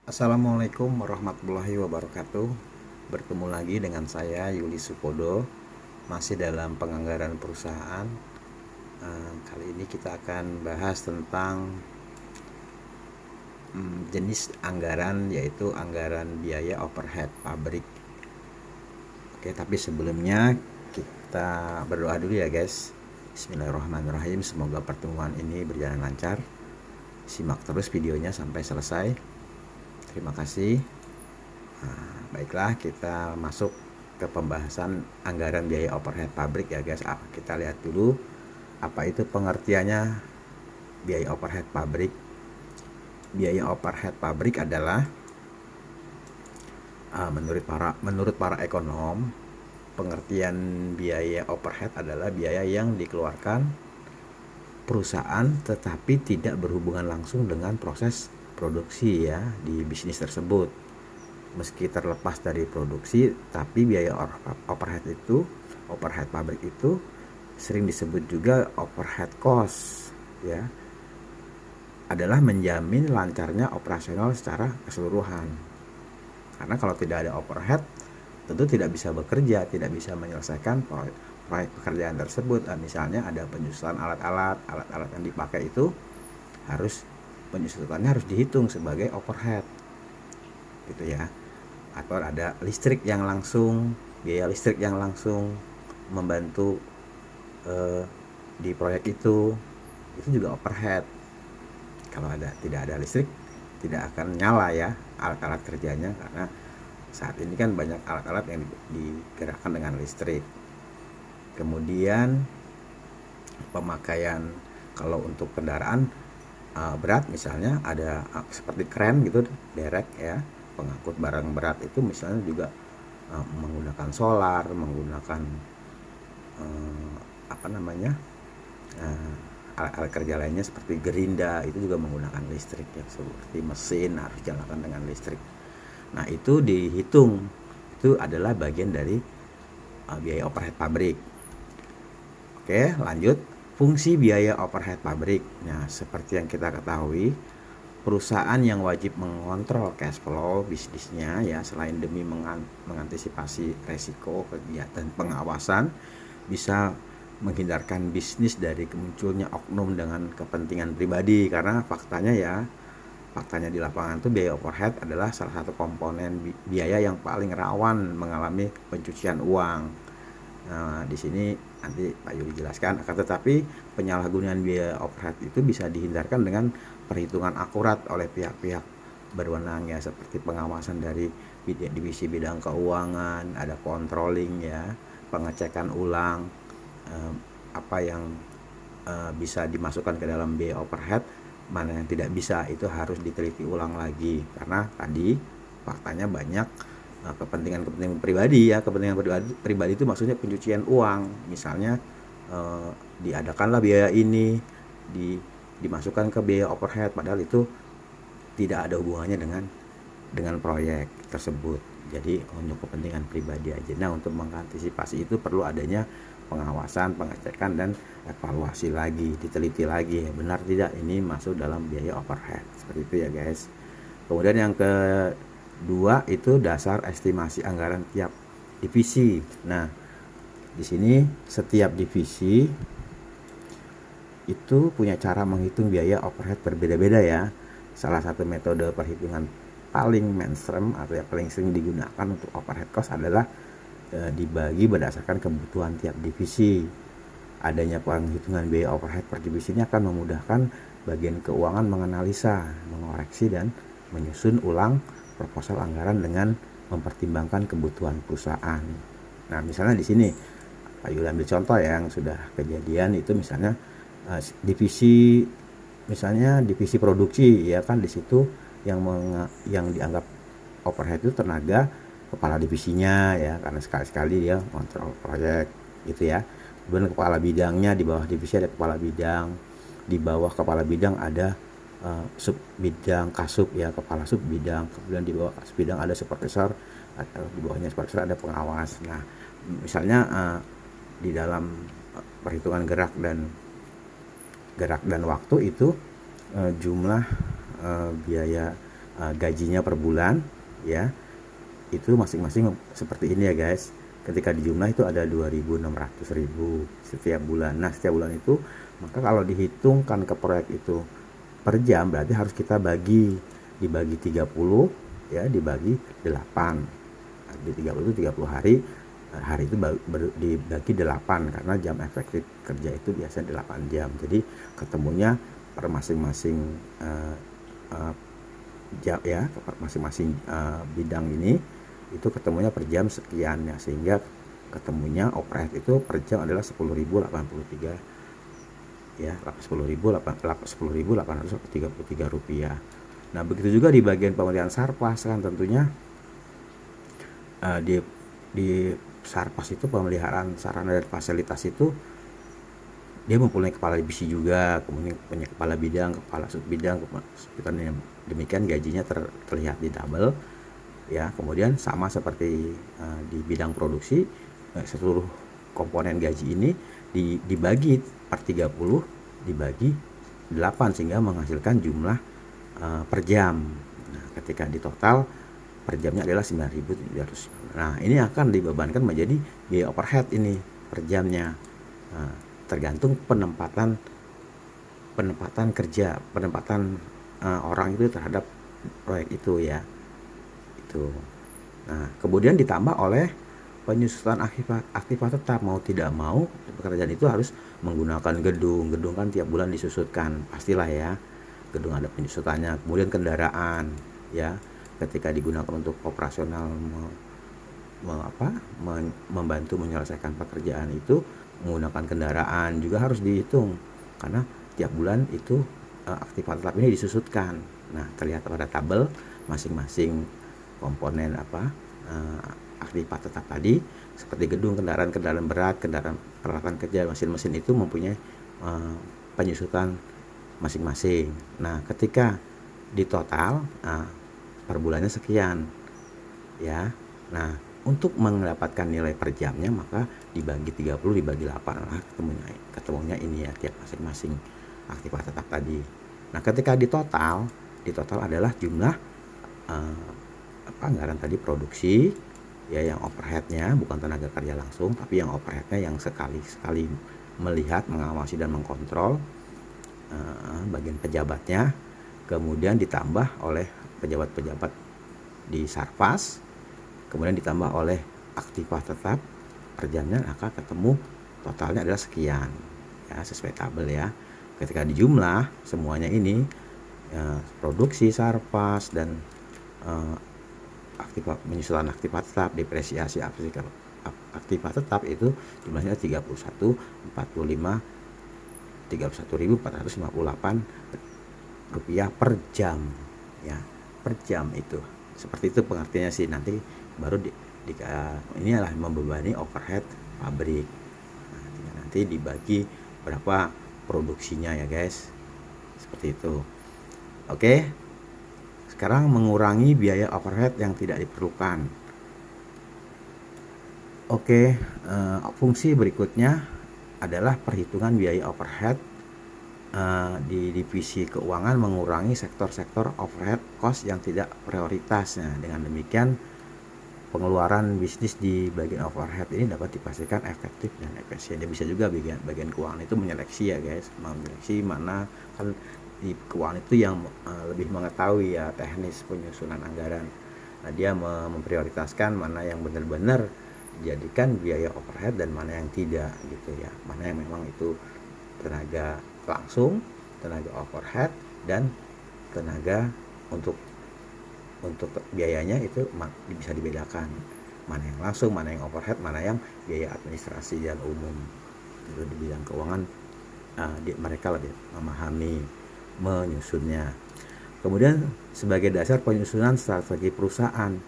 Assalamualaikum warahmatullahi wabarakatuh. Bertemu lagi dengan saya Yuli Supodo, masih dalam penganggaran perusahaan. Kali ini kita akan bahas tentang jenis anggaran, yaitu anggaran biaya overhead pabrik. Oke, tapi sebelumnya kita berdoa dulu ya guys. Bismillahirrahmanirrahim. Semoga pertemuan ini berjalan lancar. Simak terus videonya sampai selesai. Terima kasih. Baiklah, kita masuk ke pembahasan anggaran biaya overhead pabrik ya guys. Kita lihat dulu apa itu pengertiannya biaya overhead pabrik. Biaya overhead pabrik adalah menurut para ekonom, pengertian biaya overhead adalah biaya yang dikeluarkan perusahaan tetapi tidak berhubungan langsung dengan proses produksi ya di bisnis tersebut. Meski terlepas dari produksi, tapi biaya overhead pabrik itu sering disebut juga overhead cost ya, adalah menjamin lancarnya operasional secara keseluruhan. Karena kalau tidak ada overhead, tentu tidak bisa bekerja, tidak bisa menyelesaikan proyek pekerjaan tersebut. Misalnya ada penyusutan alat-alat yang dipakai itu penyusutannya harus dihitung sebagai overhead gitu ya. Atau ada biaya listrik yang langsung membantu di proyek itu juga overhead. Kalau tidak ada listrik, tidak akan nyala ya alat-alat kerjanya, karena saat ini kan banyak alat-alat yang digerakkan dengan listrik. Kemudian pemakaian, kalau untuk kendaraan berat misalnya ada seperti kren gitu, derek ya, pengangkut barang berat itu misalnya juga menggunakan solar, menggunakan alat-alat kerja lainnya seperti gerinda, itu juga menggunakan listrik ya, seperti mesin harus jalankan dengan listrik. Nah itu dihitung, itu adalah bagian dari biaya overhead pabrik. Oke, lanjut. Fungsi biaya overhead pabrik. Nah, seperti yang kita ketahui, perusahaan yang wajib mengontrol cash flow bisnisnya ya, selain demi mengantisipasi resiko kegiatan pengawasan, bisa menghindarkan bisnis dari kemunculnya oknum dengan kepentingan pribadi. Karena faktanya di lapangan itu biaya overhead adalah salah satu komponen biaya yang paling rawan mengalami pencucian uang. Nah, di sini nanti Pak Yuli jelaskan. Akan tetapi penyalahgunaan biaya overhead itu bisa dihindarkan dengan perhitungan akurat oleh pihak-pihak berwenang ya, seperti pengawasan dari divisi bidang keuangan, ada controlling ya, pengecekan ulang apa yang bisa dimasukkan ke dalam biaya overhead, mana yang tidak bisa, itu harus diteliti ulang lagi. Karena tadi faktanya banyak kepentingan pribadi ya. Kepentingan pribadi itu maksudnya pencucian uang. Misalnya diadakanlah biaya ini dimasukkan ke biaya overhead, padahal itu tidak ada hubungannya dengan proyek tersebut. Jadi untuk kepentingan pribadi aja. Nah, untuk mengantisipasi itu perlu adanya pengawasan, pengecekan, dan evaluasi lagi, diteliti lagi benar tidak ini masuk dalam biaya overhead. Seperti itu ya guys. Kemudian yang kedua itu dasar estimasi anggaran tiap divisi. Nah, di sini setiap divisi itu punya cara menghitung biaya overhead berbeda-beda ya. Salah satu metode perhitungan paling mainstream atau yang paling sering digunakan untuk overhead cost adalah dibagi berdasarkan kebutuhan tiap divisi. Adanya penghitungan biaya overhead per divisi ini akan memudahkan bagian keuangan menganalisa, mengoreksi, dan menyusun ulang proposal anggaran dengan mempertimbangkan kebutuhan perusahaan. Nah, misalnya di sini Pak Yuli ambil contoh yang sudah kejadian, itu misalnya divisi produksi ya kan, di situ yang dianggap overhead itu tenaga kepala divisinya ya, karena sekali-sekali dia kontrol proyek gitu ya. Kemudian kepala bidangnya, di bawah divisi ada kepala bidang, di bawah kepala bidang ada sub bidang kasub ya, kepala sub bidang, kemudian di bawah kasub bidang ada supervisor, atau di bawahnya supervisor ada pengawas. Nah, misalnya di dalam perhitungan gerak dan waktu itu jumlah biaya gajinya per bulan ya, itu masing-masing seperti ini ya guys. Ketika dijumlah itu ada 2.600.000 setiap bulan. Nah setiap bulan itu, maka kalau dihitungkan ke proyek itu per jam, berarti harus kita dibagi 30 ya, dibagi 8. Di 30 itu 30 hari, hari itu dibagi 8 karena jam efektif kerja itu biasanya 8 jam. Jadi ketemunya per masing-masing jam ya, masing-masing bidang ini itu ketemunya per jam sekian ya, sehingga ketemunya overhead itu per jam adalah 10.083 ya, 10.833 rupiah. Nah begitu juga di bagian pemeliharaan sarpas kan, tentunya di sarpas itu pemeliharaan sarana dan fasilitas itu dia mempunyai kepala divisi juga, kemudian punya kepala bidang, kepala sub bidang, demikian gajinya terlihat di tabel ya. Kemudian sama seperti di bidang produksi, seluruh komponen gaji ini dibagi per 30 dibagi 8 sehingga menghasilkan jumlah per jam. Nah, ketika di total per jamnya adalah 9.700. Nah, ini akan dibebankan menjadi biaya overhead ini per jamnya. Nah, tergantung penempatan kerja, penempatan orang itu terhadap proyek itu ya. Itu. Nah, kemudian ditambah oleh penyusutan aktivitas tetap. Mau tidak mau pekerjaan itu harus menggunakan gedung kan tiap bulan disusutkan, pastilah ya. Gedung ada penyusutannya. Kemudian kendaraan ya, ketika digunakan untuk operasional membantu menyelesaikan pekerjaan itu, menggunakan kendaraan juga harus dihitung karena tiap bulan itu aktivitas tetap ini disusutkan. Nah, terlihat pada tabel masing-masing komponen aktivitas tetap tadi, seperti gedung, kendaraan berat, kendaraan peralatan kerja, mesin-mesin itu mempunyai penyusutan masing-masing. Nah, ketika di total per bulannya sekian ya. Nah, untuk mendapatkan nilai per jamnya maka dibagi 30 dibagi 8 lah ketemunya ini ya, tiap masing-masing aktivitas tetap tadi. Nah, ketika di total adalah jumlah anggaran tadi produksi ya, yang overheadnya bukan tenaga kerja langsung, tapi yang overheadnya yang sekali melihat, mengawasi dan mengkontrol bagian pejabatnya, kemudian ditambah oleh pejabat-pejabat di sarpas, kemudian ditambah oleh aktivitas tetap per jamnya, maka ketemu totalnya adalah sekian ya, sesuai tabel ya. Ketika dijumlah semuanya ini ya, produksi, sarpas dan menyusulan aktivitas tetap, depresiasi aktivitas tetap itu jumlahnya 31.458 rupiah per jam ya, per jam itu. Seperti itu pengertiannya sih. Nanti baru ini adalah membebani overhead pabrik. Nah, nanti dibagi berapa produksinya ya guys, seperti itu. Oke, sekarang mengurangi biaya overhead yang tidak diperlukan. Oke, fungsi berikutnya adalah perhitungan biaya overhead di divisi keuangan, mengurangi sektor-sektor overhead cost yang tidak prioritas. Nah, dengan demikian pengeluaran bisnis di bagian overhead ini dapat dipastikan efektif dan efisien. Dia bisa juga bagian keuangan itu menyeleksi ya guys, menyeleksi mana, kan di keuangan itu yang lebih mengetahui ya teknis penyusunan anggaran. Nah, dia memprioritaskan mana yang benar-benar dijadikan biaya overhead dan mana yang tidak gitu ya, mana yang memang itu tenaga langsung, tenaga overhead, dan tenaga untuk biayanya itu bisa dibedakan, mana yang langsung, mana yang overhead, mana yang biaya administrasi dan umum. Itu di bidang keuangan mereka lebih memahami menyusunnya. Kemudian sebagai dasar penyusunan strategi perusahaan,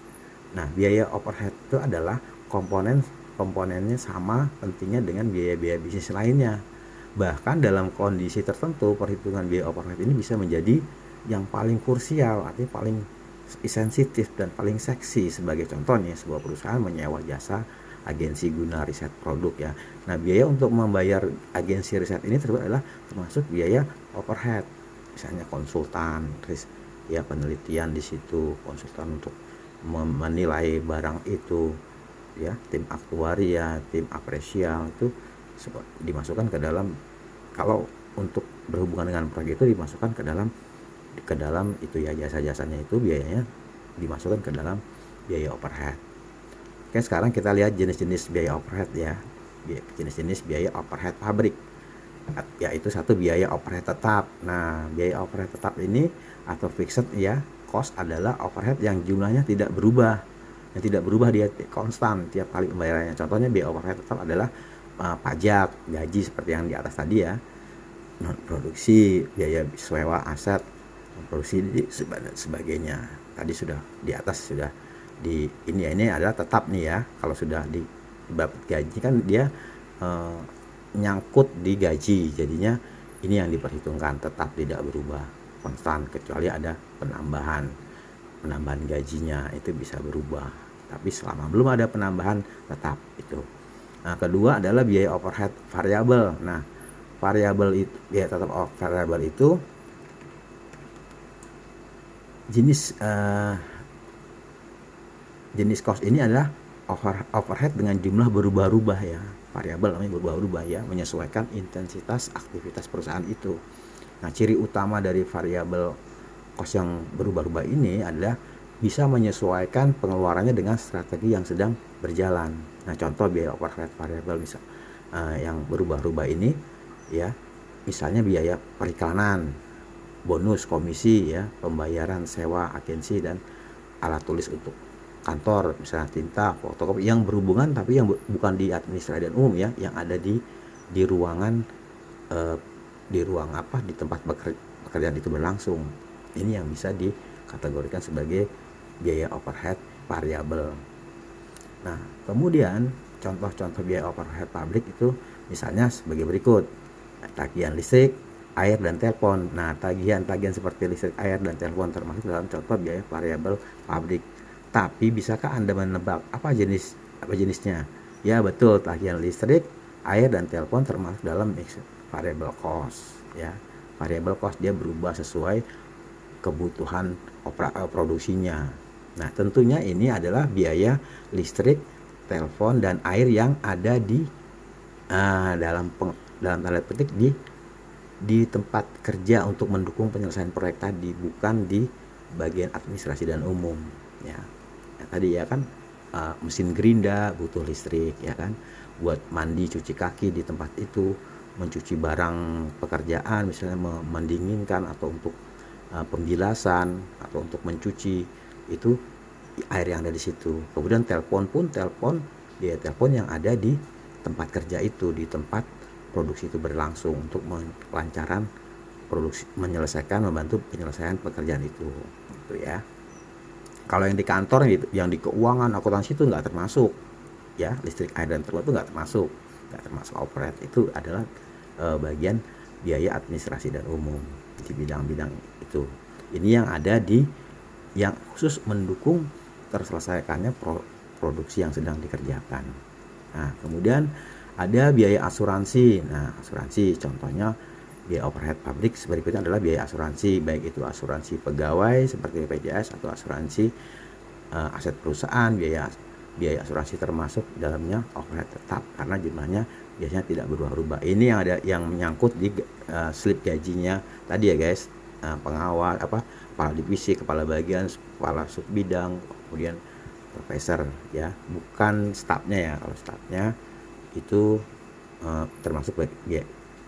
nah biaya overhead itu adalah komponennya sama pentingnya dengan biaya-biaya bisnis lainnya. Bahkan dalam kondisi tertentu perhitungan biaya overhead ini bisa menjadi yang paling krusial, artinya paling sensitif dan paling seksi. Sebagai contohnya, sebuah perusahaan menyewa jasa agensi guna riset produk ya. Nah, biaya untuk membayar agensi riset ini adalah termasuk biaya overhead, misalnya konsultan, ya penelitian di situ, konsultan untuk menilai barang itu, ya tim aktuaria, tim apresial itu dimasukkan ke dalam, kalau untuk berhubungan dengan proyek itu dimasukkan ke dalam itu ya, jasa-jasanya itu biayanya dimasukkan ke dalam biaya overhead. Oke, sekarang kita lihat jenis-jenis biaya overhead ya. Jenis-jenis biaya overhead pabrik, yaitu satu biaya overhead tetap. Nah, biaya overhead tetap ini atau fixed ya, cost adalah overhead yang jumlahnya tidak berubah. Yang tidak berubah, dia konstan tiap kali pembayarannya. Contohnya biaya overhead tetap adalah pajak, gaji seperti yang di atas tadi ya. Non produksi, biaya sewa aset, produksi sebagainya. Tadi sudah di atas sudah di ini adalah tetap nih ya. Kalau sudah di bab gaji kan dia nyangkut di gaji, jadinya ini yang diperhitungkan tetap tidak berubah, konstan, kecuali ada penambahan gajinya itu bisa berubah, tapi selama belum ada penambahan tetap itu. Nah, kedua adalah biaya overhead variabel. Nah, variabel itu biaya tetap variabel itu jenis cost ini adalah overhead dengan jumlah berubah-ubah ya. Variabel namanya berubah-ubah ya, menyesuaikan intensitas aktivitas perusahaan itu. Nah, ciri utama dari variabel cost yang berubah-ubah ini adalah bisa menyesuaikan pengeluarannya dengan strategi yang sedang berjalan. Nah, contoh biaya overhead variabel misal yang berubah-ubah ini ya, misalnya biaya periklanan, bonus, komisi ya, pembayaran sewa agensi dan alat tulis untuk kantor, misalnya tinta, fotokopi yang berhubungan tapi yang bukan di administrasi dan umum ya, yang ada di ruangan di ruang apa, di tempat pekerjaan itu berlangsung. Ini yang bisa dikategorikan sebagai biaya overhead variabel. Nah, kemudian contoh-contoh biaya overhead pabrik itu misalnya sebagai berikut. Tagihan listrik, air dan telepon. Nah, tagihan seperti listrik, air dan telepon termasuk dalam contoh biaya variabel pabrik. Tapi bisakah Anda menebak apa jenisnya? Ya, betul, tagihan listrik, air dan telepon termasuk dalam variable cost ya. Variable cost dia berubah sesuai kebutuhan produksinya. Nah, tentunya ini adalah biaya listrik, telepon dan air yang ada di dalam tanda petik di tempat kerja untuk mendukung penyelesaian proyek tadi, bukan di bagian administrasi dan umum ya. Nah, tadi ya kan mesin gerinda butuh listrik ya kan, buat mandi cuci kaki di tempat itu, mencuci barang pekerjaan misalnya mendinginkan atau untuk pembilasan atau untuk mencuci, itu air yang ada di situ. Kemudian telepon biaya telepon yang ada di tempat kerja itu, di tempat produksi itu berlangsung untuk melancarkan produksi, membantu penyelesaian pekerjaan itu ya. Kalau yang di kantor gitu, yang di keuangan, akuntansi itu nggak termasuk ya, listrik, air dan telepon itu nggak termasuk overhead. Itu adalah bagian biaya administrasi dan umum di bidang-bidang itu. Ini yang ada yang khusus mendukung terselesaikannya produksi yang sedang dikerjakan. Nah, kemudian ada biaya asuransi. Nah, asuransi contohnya biaya overhead pabrik berikutnya adalah biaya asuransi, baik itu asuransi pegawai seperti BPJS atau asuransi aset perusahaan. Biaya asuransi termasuk dalamnya overhead tetap karena jumlahnya biasanya tidak berubah-ubah. Ini yang ada yang menyangkut di slip gajinya tadi ya guys, pengawal kepala divisi, kepala bagian, kepala sub bidang, kemudian profesor ya, bukan stafnya ya. Kalau stafnya itu termasuk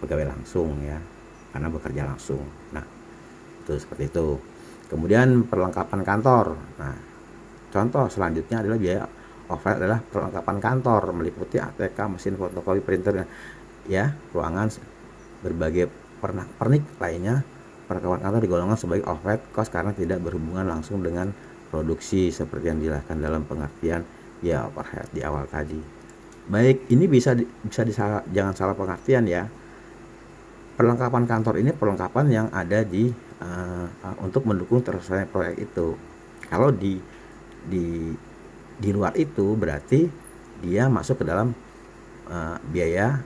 pegawai langsung ya, karena bekerja langsung. Nah, itu seperti itu. Kemudian perlengkapan kantor. Nah, contoh selanjutnya adalah biaya overhead adalah perlengkapan kantor, meliputi ATK, mesin fotokopi, printer ya, ruangan, berbagai pernik lainnya. Perlengkapan kantor digolongkan sebagai overhead cost karena tidak berhubungan langsung dengan produksi seperti yang dijelaskan dalam pengertian ya overhead di awal tadi. Baik, ini bisa jangan salah pengertian ya. Perlengkapan kantor ini perlengkapan yang ada untuk mendukung terselesainya proyek itu. Kalau di luar itu berarti dia masuk ke dalam biaya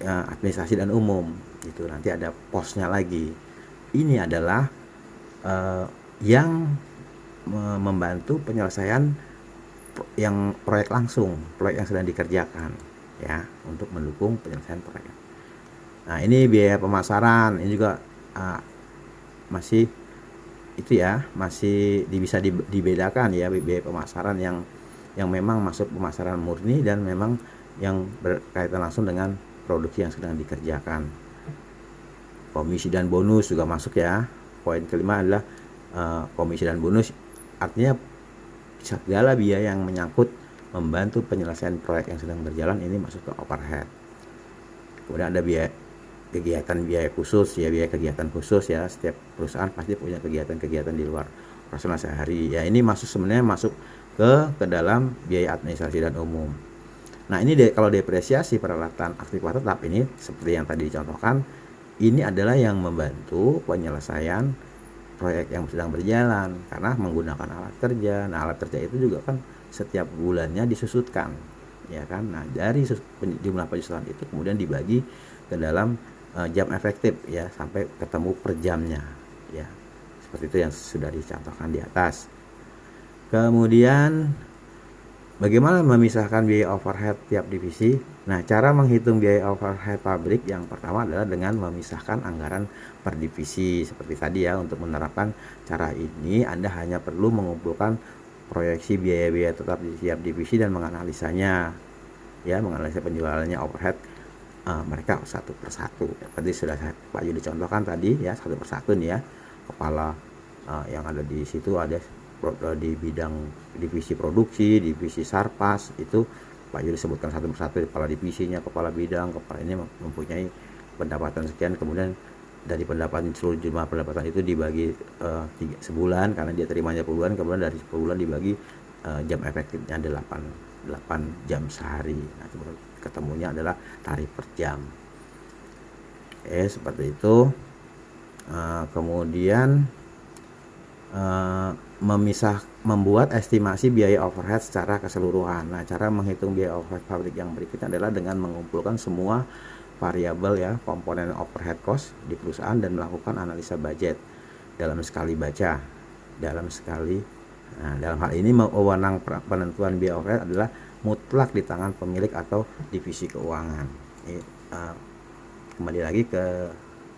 administrasi dan umum. Itu nanti ada posnya lagi. Ini adalah yang membantu penyelesaian yang proyek langsung, proyek yang sedang dikerjakan ya, untuk mendukung penyelesaian proyek. Nah, ini biaya pemasaran, ini juga masih itu ya, masih bisa dibedakan ya, biaya pemasaran yang memang masuk pemasaran murni dan memang yang berkaitan langsung dengan produksi yang sedang dikerjakan. Komisi dan bonus juga masuk ya. Poin kelima adalah komisi dan bonus, artinya segala biaya yang menyangkut membantu penyelesaian proyek yang sedang berjalan ini masuk ke overhead. Kemudian ada biaya khusus ya, biaya kegiatan khusus ya. Setiap perusahaan pasti punya kegiatan-kegiatan di luar operasional sehari ya. Ini sebenarnya masuk ke dalam biaya administrasi dan umum. Nah, ini kalau depresiasi peralatan aktivitas tetap, ini seperti yang tadi dicontohkan, ini adalah yang membantu penyelesaian proyek yang sedang berjalan karena menggunakan alat kerja. Nah, alat kerja itu juga kan setiap bulannya disusutkan ya kan. Nah, dari jumlah penyusutan itu kemudian dibagi ke dalam jam efektif ya, sampai ketemu per jamnya ya, seperti itu yang sudah dicontohkan di atas. Kemudian bagaimana memisahkan biaya overhead tiap divisi? Nah, cara menghitung biaya overhead pabrik yang pertama adalah dengan memisahkan anggaran per divisi seperti tadi ya. Untuk menerapkan cara ini, Anda hanya perlu mengumpulkan proyeksi biaya-biaya tetap di tiap divisi dan menganalisanya ya, menganalisa penjualannya overhead mereka satu persatu. Tadi sudah Pak Yudi contohkan tadi ya, satu persatu nih ya, kepala yang ada di situ ada di bidang divisi produksi, divisi Sarpas, itu Pak Yudi sebutkan satu persatu, kepala divisinya, kepala bidang, kepala ini mempunyai pendapatan sekian, kemudian dari pendapatan seluruh jumlah pendapatan itu dibagi sebulan karena dia terimanya per bulan, kemudian dari per bulan dibagi jam efektifnya 8 jam sehari. Nah, ketemunya adalah tarif per jam. Seperti itu. Kemudian membuat estimasi biaya overhead secara keseluruhan. Nah, cara menghitung biaya overhead pabrik yang berikutnya adalah dengan mengumpulkan semua variabel ya, komponen overhead cost di perusahaan dan melakukan analisa budget dalam sekali baca. Nah, dalam hal ini wewenang penentuan biaya overhead adalah mutlak di tangan pemilik atau divisi keuangan. Kembali lagi ke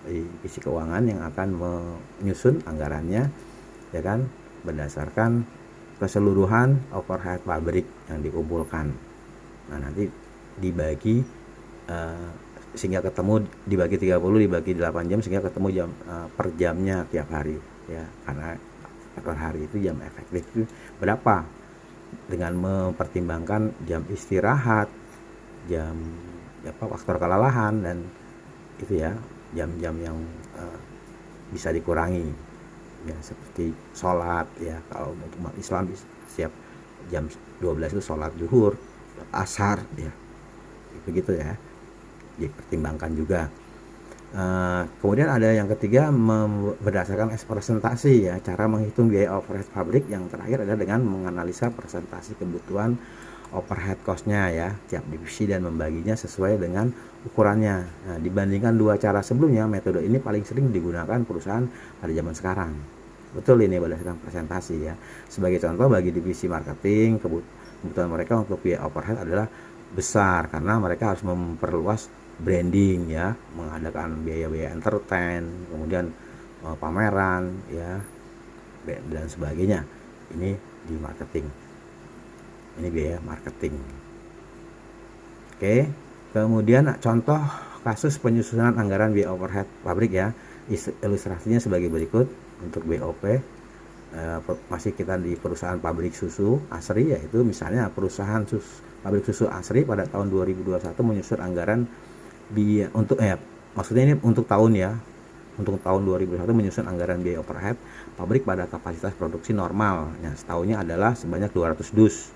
divisi keuangan yang akan menyusun anggarannya ya kan, berdasarkan keseluruhan overhead pabrik yang dikumpulkan. Nah, nanti dibagi sehingga ketemu, dibagi 30 dibagi 8 jam sehingga ketemu jam per jamnya tiap hari ya, karena per hari itu jam efektif itu berapa, dengan mempertimbangkan jam istirahat, jam faktor kelelahan, dan itu ya, jam-jam yang bisa dikurangi ya, seperti sholat ya, kalau untuk umat Islam setiap jam 12 itu sholat zuhur, asar ya, begitu ya, dipertimbangkan juga. Kemudian ada yang ketiga, berdasarkan presentasi ya, cara menghitung biaya overhead pabrik yang terakhir adalah dengan menganalisa presentasi kebutuhan overhead cost-nya ya tiap divisi dan membaginya sesuai dengan ukurannya. Nah, dibandingkan dua cara sebelumnya, metode ini paling sering digunakan perusahaan pada zaman sekarang. Betul, ini berdasarkan presentasi ya. Sebagai contoh, bagi divisi marketing, kebutuhan mereka untuk biaya overhead adalah besar karena mereka harus memperluas branding ya, mengadakan biaya-biaya entertain, kemudian pameran ya, dan sebagainya. Ini di marketing, ini biaya marketing. Oke, kemudian contoh kasus penyusunan anggaran biaya overhead pabrik ya, ilustrasinya sebagai berikut. Untuk BOP masih kita di perusahaan pabrik susu Asri, yaitu misalnya perusahaan pabrik susu Asri pada tahun 2021 menyusun anggaran untuk maksudnya ini untuk tahun ya, untuk tahun 2021 menyusun anggaran biaya overhead pabrik pada kapasitas produksi normal ya, setahunnya adalah sebanyak 200 dus.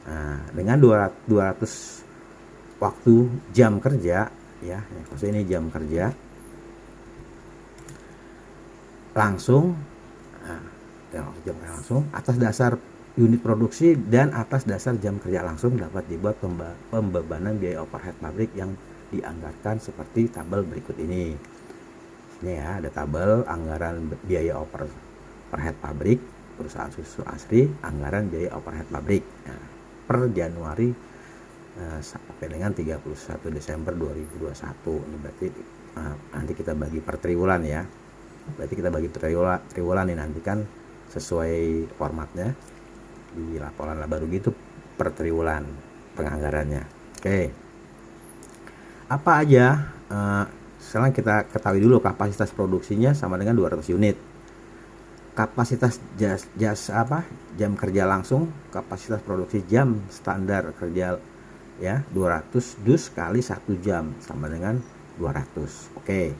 Nah, dengan 200 waktu jam kerja ya, maksudnya ini jam kerja langsung, atas dasar unit produksi dan atas dasar jam kerja langsung dapat dibuat pembebanan biaya overhead pabrik yang dianggarkan seperti tabel berikut ini. Ini ya, ada tabel anggaran biaya overhead pabrik perusahaan susu Asri, anggaran biaya overhead pabrik. Nah, per Januari sampai dengan 31 Desember 2021. Ini berarti nanti kita bagi per triwulan ya. Berarti kita bagi triwulan nih, nanti kan sesuai formatnya di laporan laba rugi itu per triwulan penganggarannya. Oke. Apa aja? Sekarang kita ketahui dulu kapasitas produksinya sama dengan 200 unit. Kapasitas jam kerja langsung, kapasitas produksi jam standar kerja ya 200 dus kali 1 jam sama dengan 200. Oke.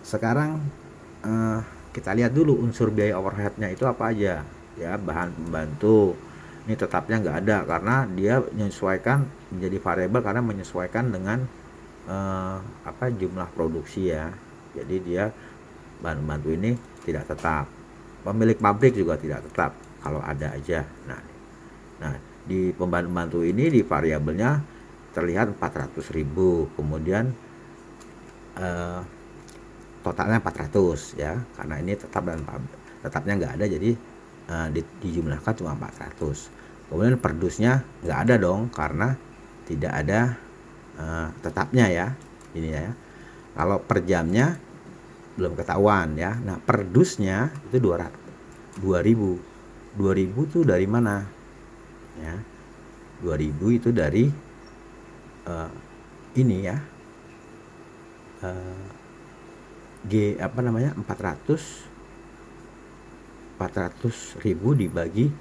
Sekarang kita lihat dulu unsur biaya overheadnya itu apa aja ya. Bahan pembantu ini tetapnya nggak ada karena dia menyesuaikan menjadi variabel karena menyesuaikan dengan jumlah produksi ya. Jadi dia bahan pembantu ini tidak tetap. Pemilik pabrik juga tidak tetap, kalau ada aja. Nah di pembantu ini di variabelnya terlihat 400.000, kemudian totalnya 400 ya, karena ini tetap dan tetapnya nggak ada, jadi dijumlahkan cuma 400. Kemudian perdusnya nggak ada dong karena tidak ada tetapnya ya, ini ya. Kalau per jamnya belum ketahuan ya. Nah, perdusnya itu 2000 tuh dari mana ya? 2000 itu dari ini ya, 400.000 dibagi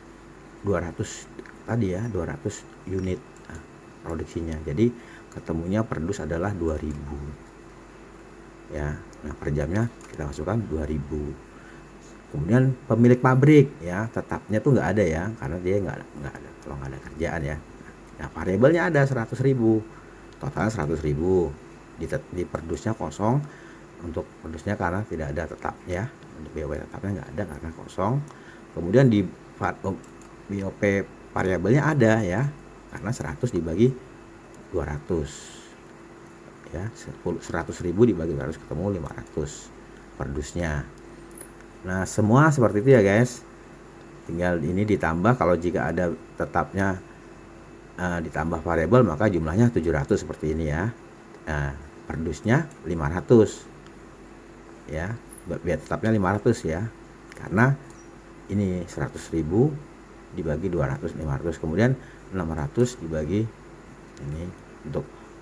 200 tadi ya, 200 unit produksinya. Jadi ketemunya perdus adalah 2000 ya. Nah, per jamnya kita masukkan 2000. Kemudian pemilik pabrik ya, tetapnya tuh nggak ada ya, karena dia nggak ada, kalau nggak ada kerjaan ya. Nah, variabelnya ada 100.000, totalnya 100.000. Di perdusnya kosong, untuk perdusnya karena tidak ada tetap ya, untuk BOP tetapnya nggak ada karena kosong. Kemudian di BOP variabelnya ada ya, karena 100 dibagi 200 ya, 100.000 dibagi 200 ketemu 500 perdusnya. Nah, semua seperti itu ya guys. Tinggal ini ditambah, kalau jika ada tetapnya ditambah variabel maka jumlahnya 700 seperti ini ya. Nah, perdusnya 500 ya, biar tetapnya 500 ya, karena ini 100.000 dibagi 200 500, kemudian 600 dibagi ini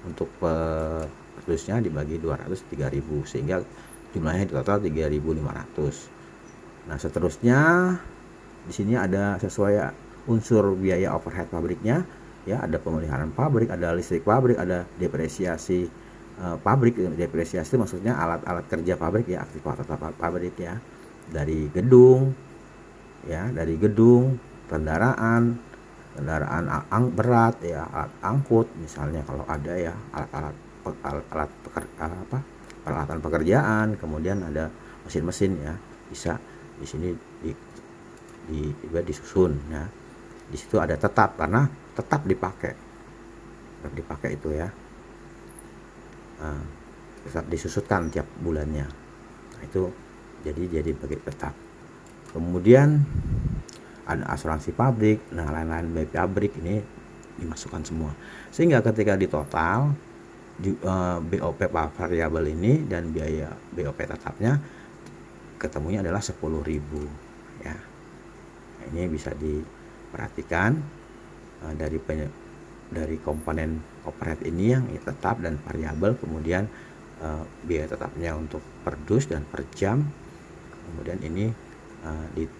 untuk perdusnya dibagi 200 3.000, sehingga jumlahnya di total 3.500. Nah, seterusnya di sini ada sesuai unsur biaya overhead pabriknya ya, ada pemeliharaan pabrik, ada listrik pabrik, ada depresiasi pabrik. Depresiasi itu maksudnya alat-alat kerja pabrik ya, aktivitas pabrik ya, dari gedung ya, kendaraan berat ya, alat angkut misalnya kalau ada ya, peralatan pekerjaan, kemudian ada mesin-mesin ya, bisa di sini disusun ya. Di situ ada tetap karena tetap dipakai itu ya. Tetap disusutkan tiap bulannya. Nah, itu jadi bagi tetap. Kemudian ada asuransi pabrik, nah lain-lain biaya pabrik ini dimasukkan semua. Sehingga ketika di total BOP variabel ini dan biaya BOP tetapnya ketemunya adalah 10.000 ya. Nah, ini bisa diperhatikan dari komponen overhead ini yang tetap dan variabel, kemudian biaya tetapnya untuk per dus dan per jam, kemudian ini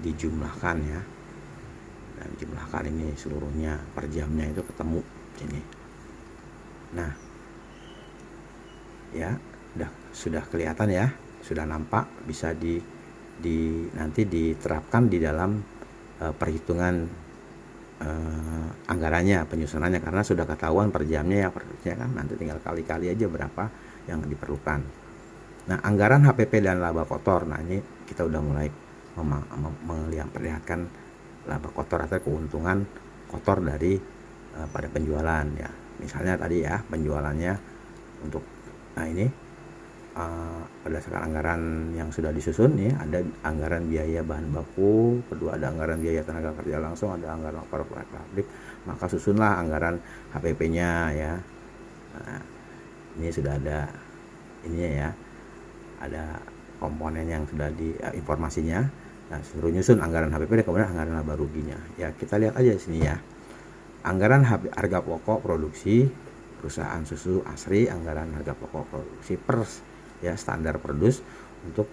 dijumlahkan ya, dan jumlahkan ini seluruhnya per jamnya itu ketemu sini. Nah ya, sudah kelihatan ya, sudah nampak, bisa nanti diterapkan di dalam perhitungan anggarannya, penyusunannya, karena sudah ketahuan per jamnya ya, pernya kan nanti tinggal kali-kali aja berapa yang diperlukan. Nah, anggaran HPP dan laba kotor, nah ini kita udah mulai memperlihatkan laba kotor atau keuntungan kotor dari pada penjualan ya. Misalnya tadi ya, penjualannya untuk, nah ini berdasarkan anggaran yang sudah disusun ya, ada anggaran biaya bahan baku, kedua ada anggaran biaya tenaga kerja langsung, ada anggaran operasional pabrik, maka susunlah anggaran HPP-nya ya. Nah, ini sudah ada ininya ya, ada komponen yang sudah di informasinya. Nah, suruh nyusun anggaran HPP dan kemudian anggaran laba ruginya. Ya, kita lihat aja di sini ya. Anggaran harga pokok produksi perusahaan susu ASRI, anggaran harga pokok produksi ya standar produs untuk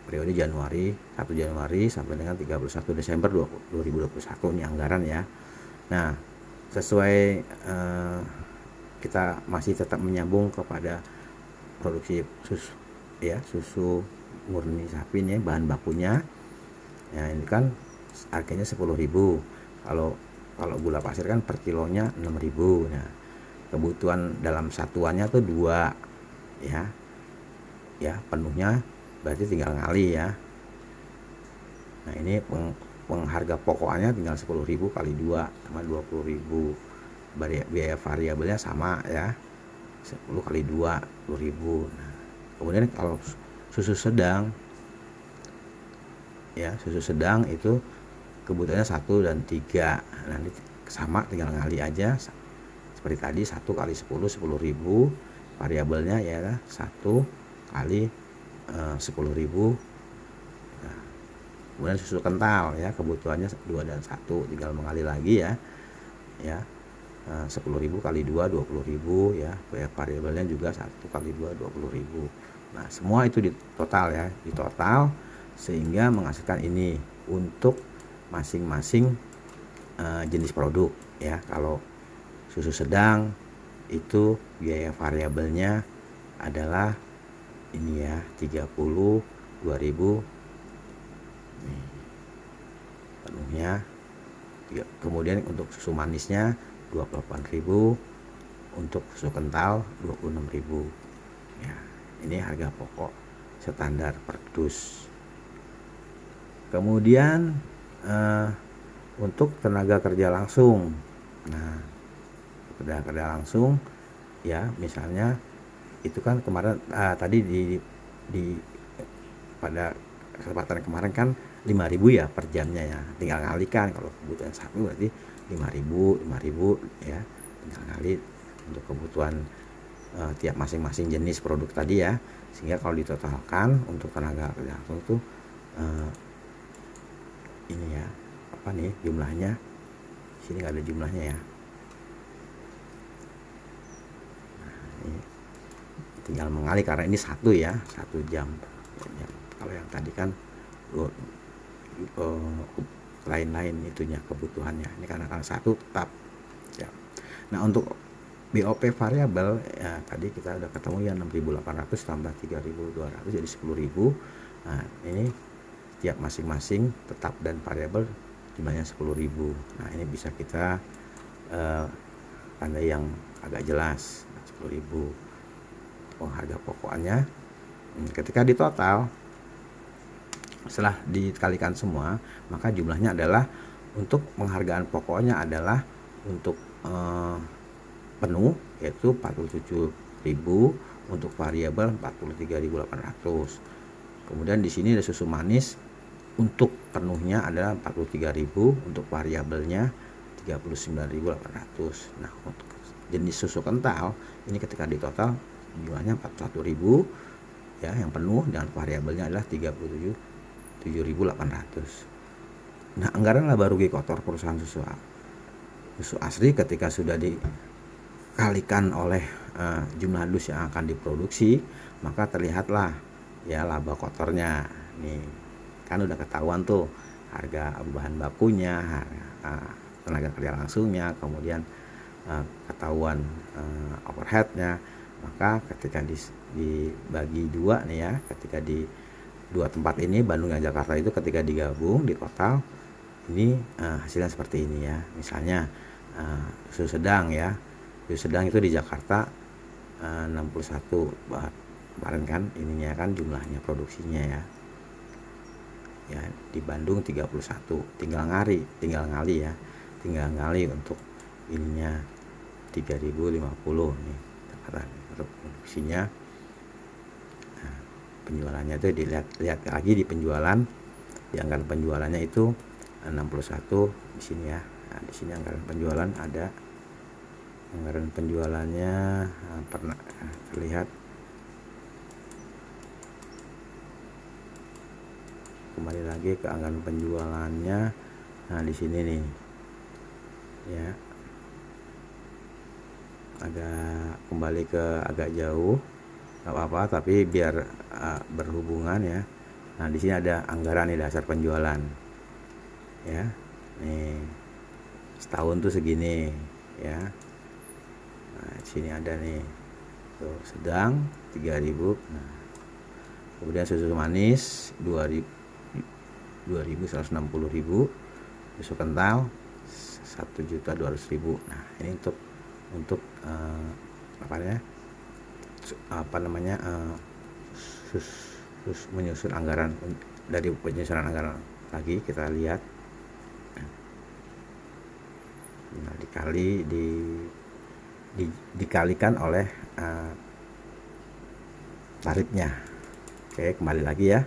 periode Januari 1 Januari sampai dengan 31 Desember 2021 ini anggaran ya. Nah, sesuai kita masih tetap menyambung kepada produksi susu ya, susu murni sapi nih bahan bakunya. Ya, ini kan harganya 10.000. Kalau gula pasir kan per kilonya 6.000. Nah, kebutuhan dalam satuannya tuh 2 ya. Ya, penuhnya berarti tinggal ngali ya. Nah, ini pengharga pokoknya tinggal 10.000 kali 2 sama 20.000. Biaya variabelnya sama ya. 10 kali 2 10.000. Nah, kemudian kalau susu sedang ya, susu sedang itu kebutuhannya 1 dan 3. Nanti sama tinggal ngali aja seperti tadi 1 kali 10 10.000, variabelnya ya 1 kali 10.000. Nah, kemudian susu kental ya, kebutuhannya 2 dan 1, tinggal mengalir lagi ya 10.000 kali 2 20.000 ya, variabelnya juga 1 kali 2 20.000. Nah, semua itu di total sehingga menghasilkan ini untuk masing-masing jenis produk ya. Kalau susu sedang itu biaya variabelnya adalah ini ya 32.000 nih, penuhnya. Kemudian untuk susu manisnya 28.000, untuk susu kental 26.000 ya. Ini harga pokok standar per dus. Kemudian untuk tenaga kerja langsung, nah tenaga kerja langsung ya, misalnya itu kan kemarin tadi di pada kesempatan kemarin kan 5.000 ya per jamnya ya, tinggal ngalikan. Kalau kebutuhan sapi berarti 5.000 ya, tinggal ngali untuk kebutuhan tiap masing-masing jenis produk tadi ya. Sehingga kalau ditotalkan untuk tenaga kerja langsung itu ini ya, apa nih jumlahnya, sini nggak ada jumlahnya ya. Tinggal mengali karena ini 1 ya, 1 jam ya. Kalau yang tadi kan lain-lain itunya kebutuhannya, ini karena 1 tetap ya. Nah, untuk BOP variabel ya, tadi kita udah ketemu ya 6.800 tambah 3.200 jadi 10.000. Nah, ini tiap masing-masing tetap dan variabel jumlahnya 10.000. Nah, ini bisa kita tandai yang agak jelas 10.000. Harga pokoknya ketika ditotal setelah dikalikan semua, maka jumlahnya adalah untuk penghargaan pokoknya adalah untuk penuh yaitu 47.000, untuk variabel 43.800. Kemudian di sini ada susu manis, untuk penuhnya adalah 43.000, untuk variabelnya 39.800. Nah, untuk jenis susu kental ini ketika ditotal jumlahnya 41.000 ya, yang penuh, dan variabelnya adalah 37.800. Nah, anggaran laba rugi kotor perusahaan susu ASRI ketika sudah dikalikan oleh jumlah dus yang akan diproduksi, maka terlihatlah ya laba kotornya. Nih kan udah ketahuan tuh harga bahan bakunya, tenaga kerja langsungnya, kemudian ketahuan overheadnya. Maka ketika dibagi 2 nih ya, ketika di 2 tempat ini Bandung dan Jakarta itu ketika digabung di total ini hasilnya seperti ini ya. Misalnya susu sedang ya, susu sedang itu di Jakarta 61 kemarin kan, ininya kan jumlahnya produksinya ya. Ya, di Bandung 31, tinggal ngali ya, tinggal ngali untuk ininya 3.050 nih untuk produksinya. Nah, penjualannya itu lihat lagi di penjualan, di anggaran penjualannya itu 61 di sini ya. Nah, di sini anggaran penjualan ada, anggaran penjualannya pernah terlihat. Kembali lagi ke anggaran penjualannya. Nah, di sini nih ya, agak kembali ke agak jauh, nggak apa-apa, tapi biar berhubungan ya. Nah, di sini ada anggaran nih, dasar penjualan ya. Nih, setahun tuh segini ya. Nah, di sini ada nih tuh, sedang 3.000. Nah, kemudian susu manis 2.160.000, susu kental 1.200.000. Nah, ini untuk menyusun anggaran. Dari penyusunan anggaran lagi kita lihat, nah, dikalikan oleh tarifnya. Oke, kembali lagi ya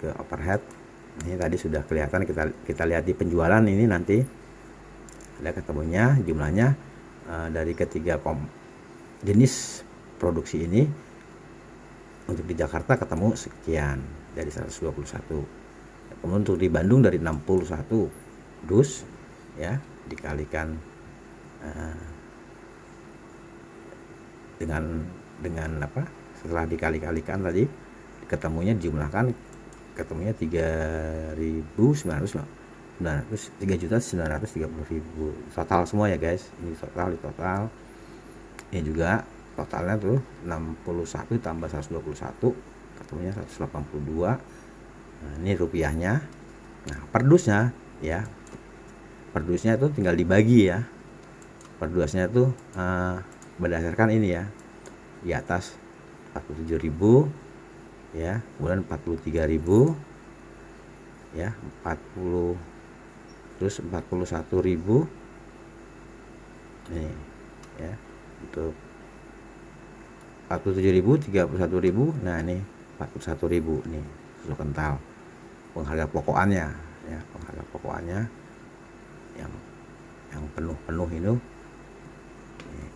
ke overhead. Ini tadi sudah kelihatan, kita lihat di penjualan ini nanti ada ketemunya jumlahnya dari ketiga jenis produksi ini. Untuk di Jakarta ketemu sekian dari 121. Kemudian untuk di Bandung dari 61 dus ya, dikalikan dengan apa? Setelah dikali-kalikan tadi ketemunya, dijumlahkan ketemunya 3.930.000 total semua ya guys. Ini total. Ini juga totalnya tuh 61 tambah 121 ketemunya 182. Nah, ini rupiahnya. Nah, per dusnya ya, per dusnya itu tinggal dibagi ya. Per dusnya itu berdasarkan ini ya, di atas 47.000 ya, kemudian 43.000 ya, 40, terus 41.000 nih ya, untuk 47.000, 31.000. Nah, ini 41.000 nih susu kental, pengharga pokokannya ya, pengharga pokokannya yang penuh ini.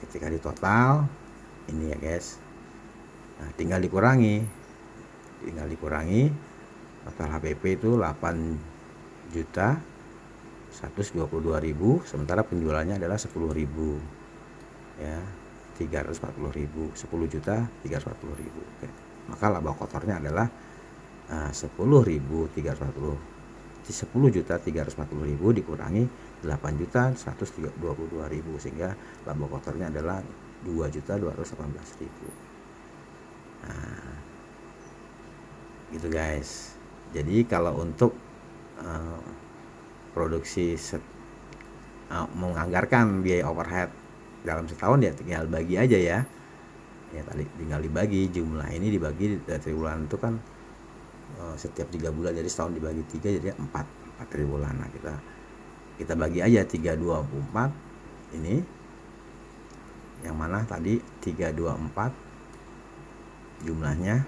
Ketika di total ini ya guys, nah, tinggal dikurangi total HPP itu 8.122.000, sementara penjualannya adalah 10.000 ya, 340.000, 10.340.000. Oke. Maka laba kotornya adalah 10.340.000 dikurangi 8.122.000, sehingga laba kotornya adalah 2.218.000. Nah, gitu guys. Jadi kalau untuk produksi menganggarkan biaya overhead dalam setahun ya, tinggal bagi aja ya. Ya tadi tinggal dibagi, jumlah ini dibagi dari triwulan itu kan setiap 3 bulan, jadi setahun dibagi 3 jadi 4 triwulan. Nah, kita bagi aja 324 ini, yang mana tadi 324 jumlahnya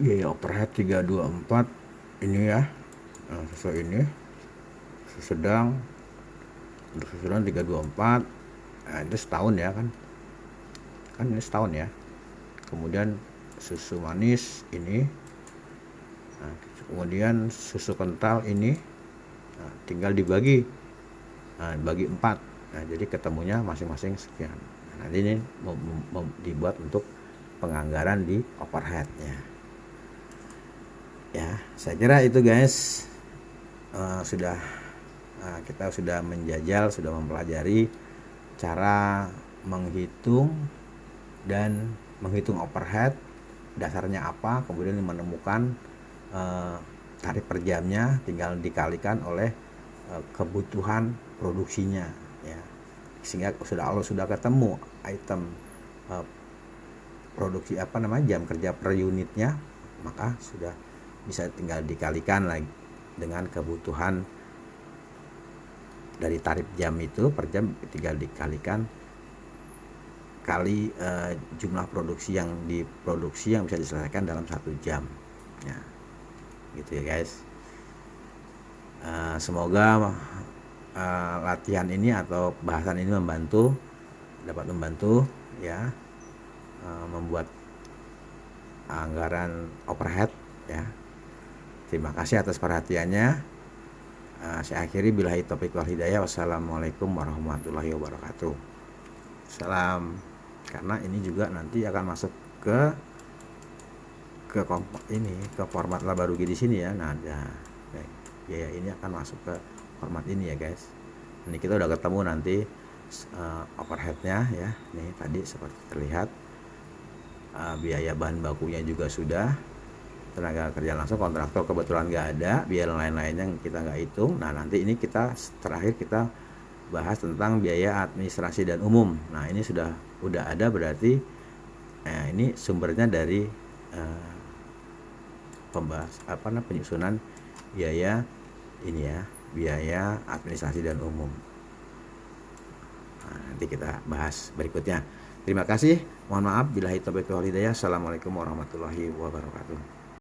biaya overhead 324 ini ya. Nah, sesuai ini sedang untuk susunan 324. Nah, itu setahun ya kan ini setahun ya. Kemudian susu manis ini, nah, kemudian susu kental ini, nah, tinggal dibagi, bagi 4. Nah, jadi ketemunya masing-masing sekian. Nah, ini dibuat untuk penganggaran di overheadnya ya. Saya kira itu guys, kita sudah menjajal, sudah mempelajari cara menghitung overhead, dasarnya apa, kemudian menemukan tarif per jamnya, tinggal dikalikan oleh kebutuhan produksinya ya, sehingga sudah ketemu item produksi jam kerja per unitnya, maka sudah bisa tinggal dikalikan lagi dengan kebutuhan dari tarif jam itu per jam tinggal dikalikan kali jumlah produksi yang diproduksi yang bisa diselesaikan dalam 1 jam ya, gitu ya guys. Semoga latihan ini atau bahasan ini dapat membantu ya, membuat anggaran overhead ya. Terima kasih atas perhatiannya. Saya akhiri, billahi taufiq wal hidayah. Wassalamualaikum warahmatullahi wabarakatuh. Salam. Karena ini juga nanti akan masuk ke format laba rugi di sini ya. Nah, biaya ini akan masuk ke format ini ya guys. Ini kita udah ketemu nanti overheadnya ya. Nih tadi seperti terlihat, biaya bahan bakunya juga sudah, tenaga kerja langsung kontraktor kebetulan nggak ada, biaya lain-lainnya kita nggak hitung. Nah nanti ini terakhir kita bahas tentang biaya administrasi dan umum. Nah ini udah ada, berarti ini sumbernya dari penyusunan biaya ini ya, biaya administrasi dan umum. Nah, nanti kita bahas berikutnya. Terima kasih. Mohon maaf, billahi taufiq wal hidayah. Assalamualaikum warahmatullahi wabarakatuh.